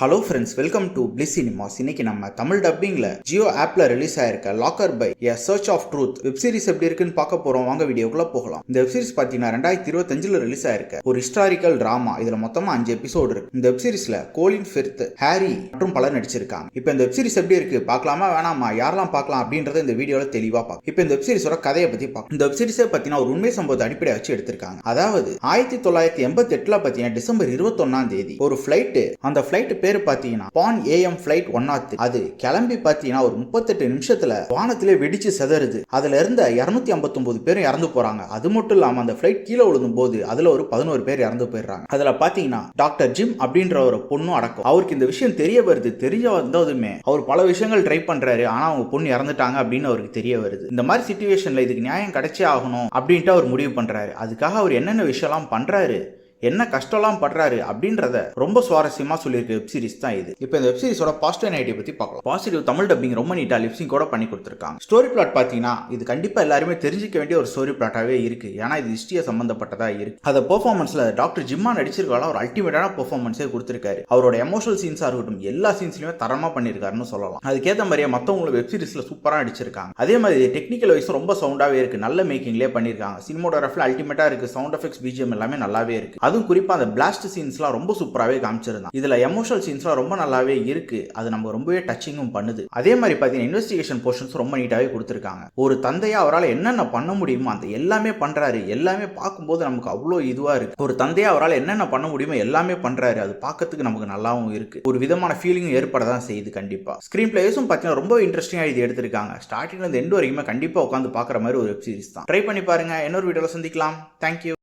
Hello friends, welcome to bliss cinemas. இன்னைக்கு நம்ம தமிழ் டப்பிங்ல ஜியோ ஆப்ல ரிலீஸ் ஆயிருக்க locker by a search of truth web series எப்படி இருக்குன்னு பார்க்க போறோம். வாங்க வீடியோக்குள்ள போகலாம். இந்த வெப் சீரிஸ் பாத்தீங்கன்னா 2025 ரிலீஸ் ஆயிருக்க ஒரு ஹிஸ்டாரிக்கல் டிராமா. இதுல மொத்தமா 5 எபிசோடு இருக்கு. இந்த வெப் சீரிஸ்ல கோலின் ஃபெர்த், ஹாரி மற்றும் பலர் நடிச்சிருக்காங்க. இப்போ இந்த வெப் சீரிஸ் எப்படி இருக்கு பார்க்கலாமா வேணாமா, யாரெல்லாம் பார்க்கலாம் அப்படின்றத இந்த வீடியோல தெளிவா பார்க்கலாம். இப்போ இந்த வெப் சீரிஸோட கதையை பத்தி பார்க்கலாம். இந்த வெப் சீரிஸை பத்தினா ஒரு உண்மை சம்பவத்தை அடிப்படையா வச்சு எடுத்திருக்காங்க. அதாவது 1988 பாத்தீங்கன்னா டிசம்பர் 21 ஒரு ஃபிளைட், அந்த ஃபிளைட் பேரு பாத்தீங்கன்னா AM flight 103. அது கிளம்பி பாத்தீங்கன்னா ஒரு 38 நிமிஷத்துல வானத்திலே வெடிச்சு செதறுது. அதுல இருந்த 259 பேரும் இறந்து போறாங்க. அது மட்டும் இல்லாம அந்த ஃபிளைட் கீழே விழுந்தும் போது அதுல ஒரு 11 பேர் இறந்து போயிடுறாங்க. அதுல பாத்தீங்கன்னா டாக்டர் ஜிம் அப்படின்ற ஒரு பொண்ணும் அடக்கம். அவருக்கு இந்த விஷயம் தெரிய வருது. தெரிய வந்ததுமே அவர் பல விஷயங்கள் ட்ரை பண்றாரு. ஆனா அவங்க பொண்ணு இறந்துட்டாங்க அப்படின்னு அவருக்கு தெரிய வருது. இந்த மாதிரி சிச்சுவேஷன்ல இதுக்கு நியாயம் கிடைச்சே ஆகணும் அப்படின்ட்டு அவர் முடிவு பண்றாரு. அதுக்காக அவர் என்னென்ன விஷயம்லாம் பண்றாரு, என்ன கஷ்டம்லாம் படுறாரு அப்படின்றத ரொம்ப சுவாரஸ்யமா சொல்லியிருக்க வெப் சீரிஸ் தான் இது. இப்போ இந்த வெப் சீரிஸோட பாசிட்டிவ் நெகட்டிவ் பத்தி பார்க்கலாம். பாசிட்டிவ், தமிழ் டப்பிங் ரொம்ப நீட்டா லிப்சிங் கூட பண்ணி கொடுத்துருக்காங்க. ஸ்டோரி பிளாட் பாத்தீங்கன்னா இது கண்டிப்பா எல்லாருமே தெரிஞ்சிக்க வேண்டிய ஒரு ஸ்டோரி பிளாட்டாவே இருக்கு. ஏன்னா இது ஹிஸ்டரியா சம்பந்தப்பட்டதா இருக்கு. அந்த பெர்ஃபார்மன்ஸ்ல டாக்டர் ஜிம்மா நடிச்சிருக்கால ஒரு அல்டிமேட்டான பெர்ஃபார்மன்ஸே கொடுத்திருக்காரு. அவரோட எமோஷனல் சீன்ஸா இருக்கட்டும், எல்லா சீன்ஸ்லயுமே தரமா பண்ணிருக்காருன்னு சொல்லலாம். அதுக்கேற்ற மாதிரியே மத்தவங்களும் வெப் சீரிஸ்ல சூப்பரா நடிச்சிருக்காங்க. அதே மாதிரி டெக்னிக்கல் வைஸ் ரொம்ப சவுண்டாவே இருக்கு. நல்ல மேக்கிங்லேயே பண்ணிருக்காங்க. சினிமோகிராஃபில அல்டிமேட்டா இருக்கு. சவுண்ட் எஃபெக்ட்ஸ், பிஜிஎம் எல்லாமே நல்லாவே இருக்கு. அதுவும் குறிப்பா அந்த பிளாஸ்ட் சீன்ஸ்லாம் ரொம்ப சூப்பராகவே காமிச்சிருந்தாங்க. இதுல எமோஷனல் சீன்ஸ்லாம் ரொம்ப நல்லாவே இருக்கு. அது நம்ம ரொம்பவே டச்சிங்கும் பண்ணுது. அதே மாதிரி பார்த்தீங்கன்னா இன்வெஸ்டிகேஷன் போர்ஷன்ஸ் ரொம்ப நீட்டாகவே கொடுத்துருக்காங்க. ஒரு தந்தையா அவரால் என்னென்ன பண்ண முடியுமோ அந்த எல்லாமே பண்றாரு. எல்லாமே பார்க்கும்போது நமக்கு அவ்வளோ இதுவா இருக்கு. ஒரு தந்தையா அவரால் என்னென்ன பண்ண முடியுமோ எல்லாமே பண்றாரு. அது பார்க்கறதுக்கு நமக்கு நல்லாவும் இருக்கு. ஒரு விதமான ஃபீலிங்கும் ஏற்படதான் செய்யுது. கண்டிப்பா ஸ்கிரீன் பிளேஸும் பார்த்தீங்கன்னா ரொம்ப இன்ட்ரெஸ்டிங்கா இது எடுத்திருக்காங்க. ஸ்டார்டிங்ல இருந்து எண்ட் வரைக்குமே கண்டிப்பா உட்காந்து பார்க்குற மாதிரி ஒரு வெப் சீரிஸ் தான். ட்ரை பண்ணி பாருங்க. இன்னொரு வீடியோல சந்திக்கலாம். தேங்க்யூ.